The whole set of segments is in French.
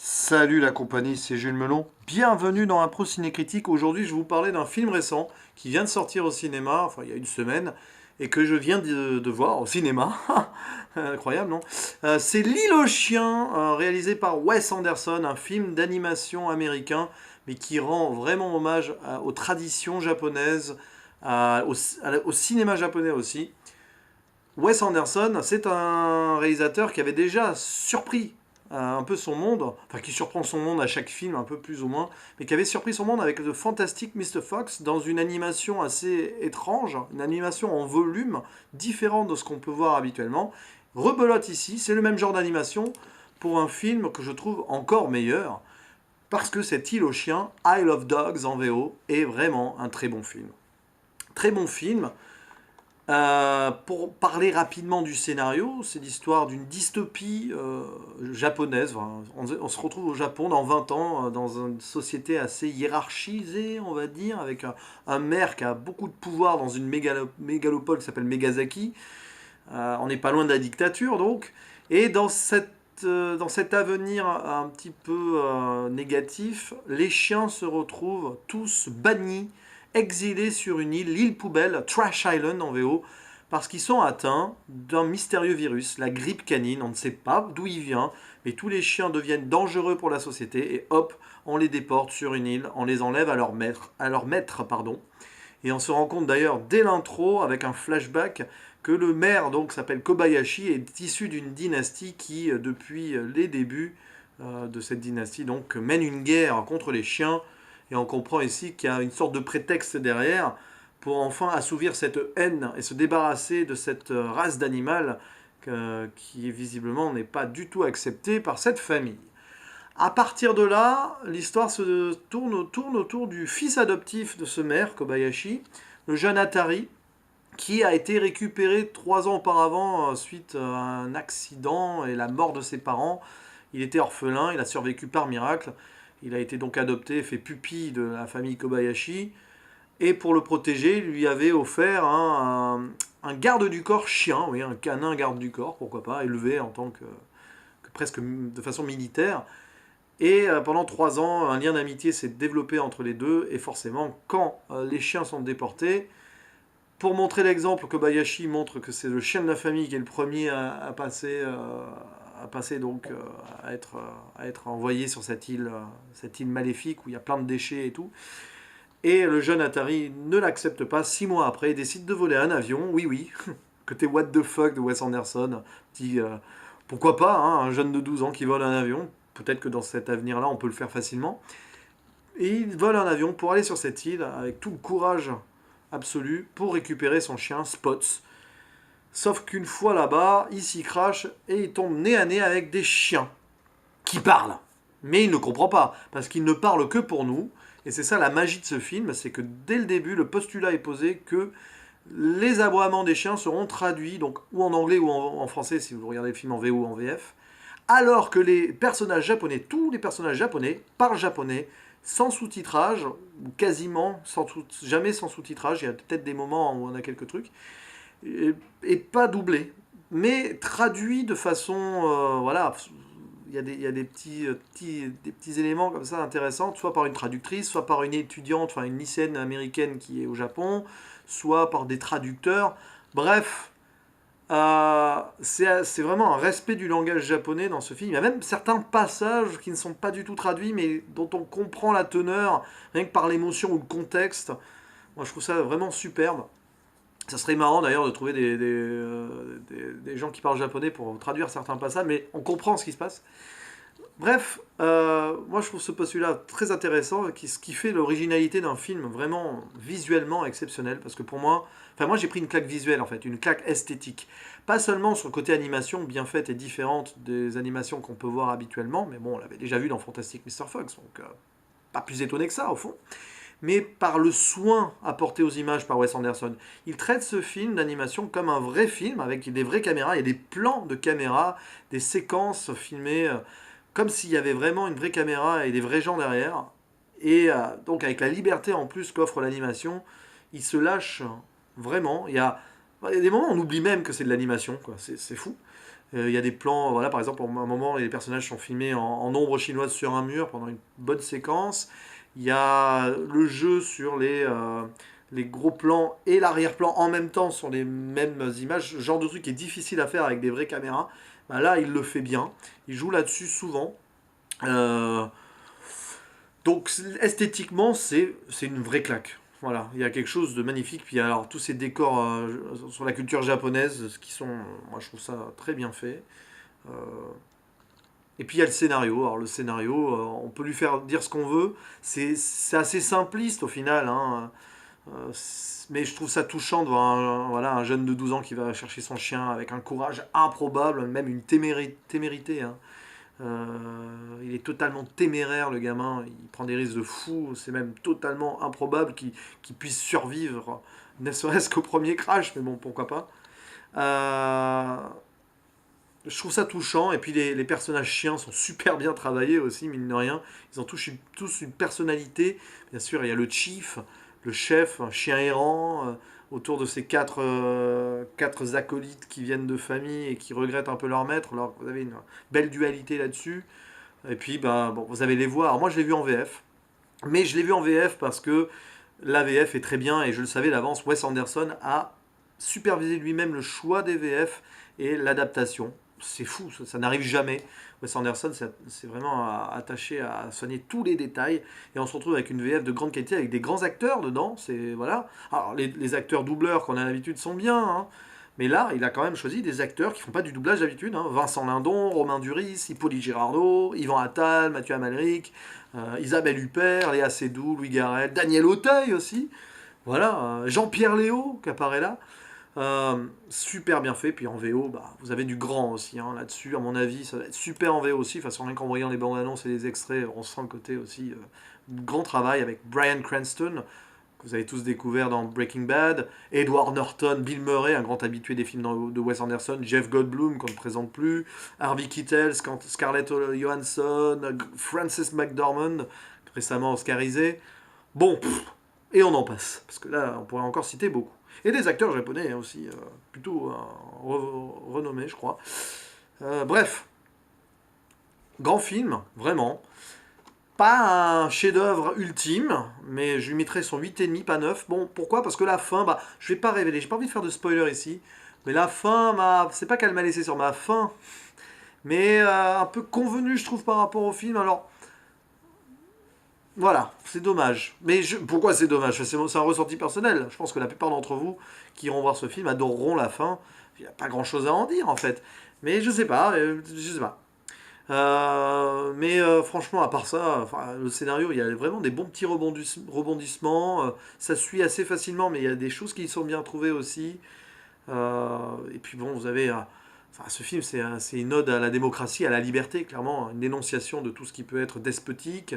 Salut la compagnie, c'est Jules Melon. Bienvenue dans Impro Ciné Critique. Aujourd'hui, je vais vous parler d'un film récent qui vient de sortir au cinéma, enfin il y a une semaine, et que je viens de voir au cinéma. Incroyable, non? C'est L'île aux chiens, réalisé par Wes Anderson, un film d'animation américain, mais qui rend vraiment hommage aux traditions japonaises, au cinéma japonais aussi. Wes Anderson, c'est un réalisateur qui avait déjà surpris un peu son monde, enfin qui surprend son monde à chaque film, un peu plus ou moins, mais qui avait surpris son monde avec The Fantastic Mr. Fox dans une animation assez étrange, une animation en volume différente de ce qu'on peut voir habituellement. Rebelote ici, c'est le même genre d'animation pour un film que je trouve encore meilleur, parce que cette île aux chiens, Isle of Dogs en VO, est vraiment un très bon film. Très bon film, pour parler rapidement du scénario, c'est l'histoire d'une dystopie japonaise. Enfin, on se retrouve au Japon dans 20 ans, dans une société assez hiérarchisée, on va dire, avec un maire qui a beaucoup de pouvoir dans une mégalopole qui s'appelle Megasaki. On n'est pas loin de la dictature, donc. Et dans cet avenir un petit peu négatif, les chiens se retrouvent tous bannis, exilés sur une île, l'île poubelle, Trash Island en VO, parce qu'ils sont atteints d'un mystérieux virus, la grippe canine. On ne sait pas d'où il vient, mais tous les chiens deviennent dangereux pour la société et hop, on les déporte sur une île, on les enlève à leur maître, pardon. Et on se rend compte d'ailleurs dès l'intro, avec un flashback, que le maire donc s'appelle Kobayashi, est issu d'une dynastie qui, depuis les débuts de cette dynastie, donc mène une guerre contre les chiens. Et on comprend ici qu'il y a une sorte de prétexte derrière pour enfin assouvir cette haine et se débarrasser de cette race d'animal qui visiblement n'est pas du tout acceptée par cette famille. À partir de là, l'histoire se tourne autour du fils adoptif de ce maire, Kobayashi, le jeune Atari, qui a été récupéré 3 ans auparavant suite à un accident et la mort de ses parents. Il était orphelin, il a survécu par miracle. Il a été donc adopté, fait pupille de la famille Kobayashi. Et pour le protéger, il lui avait offert un garde du corps chien, oui, un canin garde du corps, pourquoi pas, élevé en tant que presque de façon militaire. Et pendant 3 ans, un lien d'amitié s'est développé entre les deux. Et forcément, quand les chiens sont déportés, pour montrer l'exemple, Kobayashi montre que c'est le chien de la famille qui est le premier à passer donc à être envoyé sur cette île maléfique où il y a plein de déchets et tout. Et le jeune Atari ne l'accepte pas. 6 mois après, il décide de voler un avion. Oui, oui. Côté what the fuck de Wes Anderson. Dit pourquoi pas, hein, un jeune de 12 ans qui vole un avion. Peut-être que dans cet avenir-là, on peut le faire facilement. Et il vole un avion pour aller sur cette île avec tout le courage absolu pour récupérer son chien Spots. Sauf qu'une fois là-bas, il s'y crache et il tombe nez à nez avec des chiens qui parlent. Mais il ne comprend pas, parce qu'ils ne parlent que pour nous. Et c'est ça la magie de ce film, c'est que dès le début, le postulat est posé que les aboiements des chiens seront traduits, donc ou en anglais ou en français, si vous regardez le film en VO ou en VF, alors que les personnages japonais, tous les personnages japonais, parlent japonais, sans sous-titrage, ou quasiment jamais sans sous-titrage, il y a peut-être des moments où on a quelques trucs, et pas doublés, mais traduits de façon, voilà, il y a des petits éléments comme ça intéressants, soit par une traductrice, soit par une étudiante, enfin une lycéenne américaine qui est au Japon, soit par des traducteurs. Bref, c'est vraiment un respect du langage japonais dans ce film. Il y a même certains passages qui ne sont pas du tout traduits, mais dont on comprend la teneur, rien que par l'émotion ou le contexte. Moi, je trouve ça vraiment superbe. Ça serait marrant d'ailleurs de trouver des gens qui parlent japonais pour traduire certains passages, mais on comprend ce qui se passe. Bref, moi je trouve ce postulat très intéressant, ce qui fait l'originalité d'un film vraiment visuellement exceptionnel, parce que pour moi, enfin moi j'ai pris une claque visuelle en fait, une claque esthétique. Pas seulement sur le côté animation bien faite et différente des animations qu'on peut voir habituellement, mais bon on l'avait déjà vu dans Fantastic Mr. Fox, donc pas plus étonné que ça au fond, mais par le soin apporté aux images par Wes Anderson. Il traite ce film d'animation comme un vrai film, avec des vraies caméras, il y a des plans de caméra, des séquences filmées comme s'il y avait vraiment une vraie caméra et des vrais gens derrière. Et donc avec la liberté en plus qu'offre l'animation, il se lâche vraiment. Il y a des moments où on oublie même que c'est de l'animation, quoi. C'est fou. Il y a des plans, voilà, par exemple, à un moment, les personnages sont filmés en ombre chinoise sur un mur pendant une bonne séquence. Il y a le jeu sur les gros plans et l'arrière-plan en même temps sur les mêmes images. Ce genre de truc qui est difficile à faire avec des vraies caméras. Bah là, il le fait bien. Il joue là-dessus souvent. Euh, donc esthétiquement, c'est une vraie claque. Voilà, il y a quelque chose de magnifique. Puis alors tous ces décors sur la culture japonaise, qui sont, moi je trouve ça très bien fait. Euh, et puis il y a le scénario. Alors le scénario, on peut lui faire dire ce qu'on veut. C'est assez simpliste au final, hein. Mais je trouve ça touchant de voir voilà, un jeune de 12 ans qui va chercher son chien avec un courage improbable, même une témérité, hein. Il est totalement téméraire, le gamin. Il prend des risques de fou. C'est même totalement improbable qu'il puisse survivre, ne serait-ce qu'au premier crash. Mais bon, pourquoi pas. Euh, je trouve ça touchant. Et puis les personnages chiens sont super bien travaillés aussi, mine de rien. Ils ont tous une personnalité. Bien sûr, il y a le chief, le chef, un chien errant, autour de ces quatre acolytes qui viennent de famille et qui regrettent un peu leur maître. Alors, vous avez une belle dualité là-dessus. Et puis, bah, bon, vous avez les voix. Alors, moi, je l'ai vu en VF. Mais je l'ai vu en VF parce que la VF est très bien et je le savais d'avance. Wes Anderson a supervisé lui-même le choix des VF et l'adaptation. C'est fou, ça n'arrive jamais. Wes Anderson c'est vraiment attaché à soigner tous les détails et on se retrouve avec une VF de grande qualité avec des grands acteurs dedans. C'est voilà. Alors les acteurs doubleurs qu'on a l'habitude sont bien, hein. Mais là, il a quand même choisi des acteurs qui font pas du doublage d'habitude, hein. Vincent Lindon, Romain Duris, Hippolyte Girardot, Yvan Attal, Mathieu Amalric, Isabelle Huppert, Léa Seydoux, Louis Garrel, Daniel Auteuil aussi. Voilà, Jean-Pierre Léo qui apparaît là. Super bien fait, puis en VO, bah, vous avez du grand aussi, hein, là-dessus, à mon avis, ça va être super en VO aussi, de toute façon, rien qu'en voyant les bandes annonces et les extraits, on sent le côté aussi grand travail avec Bryan Cranston, que vous avez tous découvert dans Breaking Bad, Edward Norton, Bill Murray, un grand habitué des films de Wes Anderson, Jeff Goldblum, qu'on ne présente plus, Harvey Keitel, Scarlett Johansson, Frances McDormand, récemment oscarisé. Bon, et on en passe, parce que là, on pourrait encore citer beaucoup. Et des acteurs japonais hein, aussi, plutôt renommés, je crois. Bref, grand film, vraiment. Pas un chef-d'œuvre ultime, mais je lui mettrais son 8,5, pas 9. Bon, pourquoi? Parce que la fin, bah, je vais pas révéler, j'ai pas envie de faire de spoiler ici, mais la fin, c'est pas qu'elle m'a laissé sur ma faim, mais un peu convenu, je trouve, par rapport au film. Alors, voilà, c'est dommage. Mais pourquoi c'est dommage? C'est un ressenti personnel. Je pense que la plupart d'entre vous qui iront voir ce film adoreront la fin. Il n'y a pas grand-chose à en dire, en fait. Mais je sais pas, je sais pas. Mais franchement, à part ça, enfin, le scénario, il y a vraiment des bons petits rebondissements. Ça suit assez facilement, mais il y a des choses qui sont bien trouvées aussi. Et puis bon, vous avez... enfin, ce film, c'est une ode à la démocratie, à la liberté, clairement. Une dénonciation de tout ce qui peut être despotique.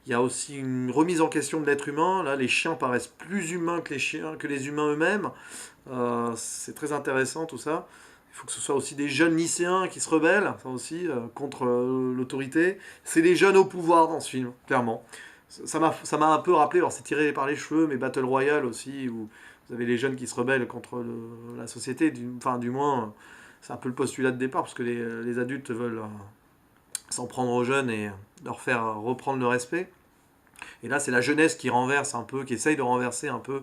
Il y a aussi une remise en question de l'être humain. Là, les chiens paraissent plus humains que les chiens, que les humains eux-mêmes. C'est très intéressant tout ça. Il faut que ce soit aussi des jeunes lycéens qui se rebellent, ça aussi, contre l'autorité. C'est les jeunes au pouvoir dans ce film, clairement. Ça m'a un peu rappelé, alors c'est tiré par les cheveux, mais Battle Royale aussi, où vous avez les jeunes qui se rebellent contre la société. Enfin, du moins, c'est un peu le postulat de départ, parce que les adultes veulent s'en prendre aux jeunes et leur faire reprendre le respect. Et là, c'est la jeunesse qui renverse un peu, qui essaye de renverser un peu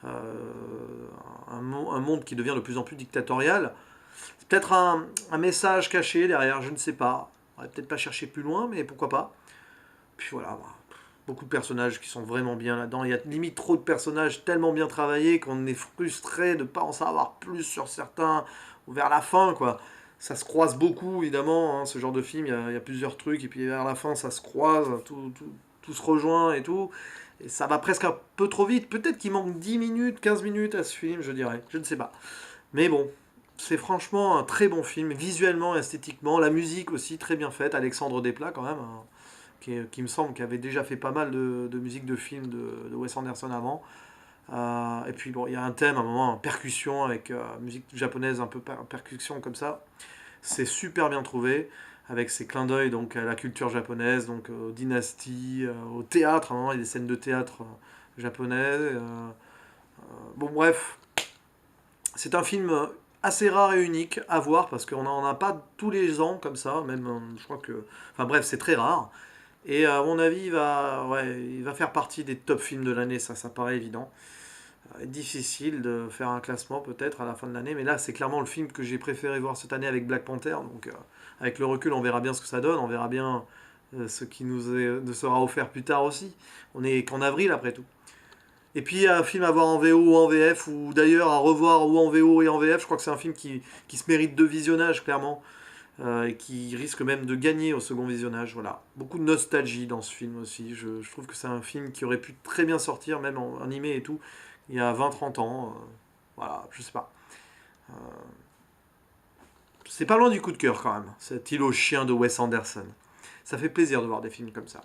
un monde qui devient de plus en plus dictatorial. C'est peut-être un message caché derrière, je ne sais pas. On va peut-être pas chercher plus loin, mais pourquoi pas. Puis voilà, beaucoup de personnages qui sont vraiment bien là-dedans. Il y a limite trop de personnages tellement bien travaillés qu'on est frustré de ne pas en savoir plus sur certains vers la fin, quoi. Ça se croise beaucoup, évidemment, hein, ce genre de film. Il y a plusieurs trucs, et puis vers la fin, ça se croise, tout se rejoint et tout. Et ça va presque un peu trop vite. Peut-être qu'il manque 10 minutes, 15 minutes à ce film, je dirais. Je ne sais pas. Mais bon, c'est franchement un très bon film, visuellement, esthétiquement. La musique aussi, très bien faite. Alexandre Desplat, quand même, hein, qui me semble qui avait déjà fait pas mal de musique de films de Wes Anderson avant. Et puis bon, il y a un thème, à un moment, percussion avec musique japonaise, un peu percussion comme ça. C'est super bien trouvé, avec ses clins d'œil donc à la culture japonaise, donc aux dynasties, au théâtre. À un moment, il y a des scènes de théâtre japonais. Bon, bref, c'est un film assez rare et unique à voir parce qu'on n'en a pas tous les ans comme ça, même je crois que... Enfin bref, c'est très rare. Et à mon avis, il va faire partie des top films de l'année, ça paraît évident. Difficile de faire un classement peut-être à la fin de l'année, mais là c'est clairement le film que j'ai préféré voir cette année avec Black Panther, donc avec le recul on verra bien ce que ça donne, on verra bien ce qui nous sera offert plus tard aussi. On est qu'en avril après tout. Et puis un film à voir en VO ou en VF, ou d'ailleurs à revoir ou en VO et en VF, je crois que c'est un film qui se mérite deux visionnages clairement, et qui risque même de gagner au second visionnage. Voilà. Beaucoup de nostalgie dans ce film aussi. Je trouve que c'est un film qui aurait pu très bien sortir, même en animé et tout, il y a 20 30 ans. Voilà, je sais pas. Euh, c'est pas loin du coup de cœur quand même, cette île aux chiens de Wes Anderson. Ça fait plaisir de voir des films comme ça.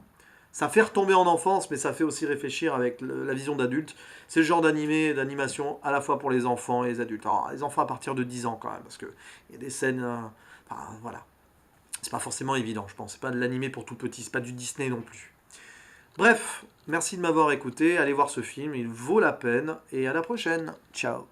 Ça fait retomber en enfance, mais ça fait aussi réfléchir avec la vision d'adulte. C'est le genre d'animation à la fois pour les enfants et les adultes. Alors, les enfants à partir de 10 ans quand même, parce qu'il y a des scènes... enfin, voilà. C'est pas forcément évident, je pense. C'est pas de l'animé pour tout petit, c'est pas du Disney non plus. Bref, merci de m'avoir écouté. Allez voir ce film, il vaut la peine. Et à la prochaine. Ciao.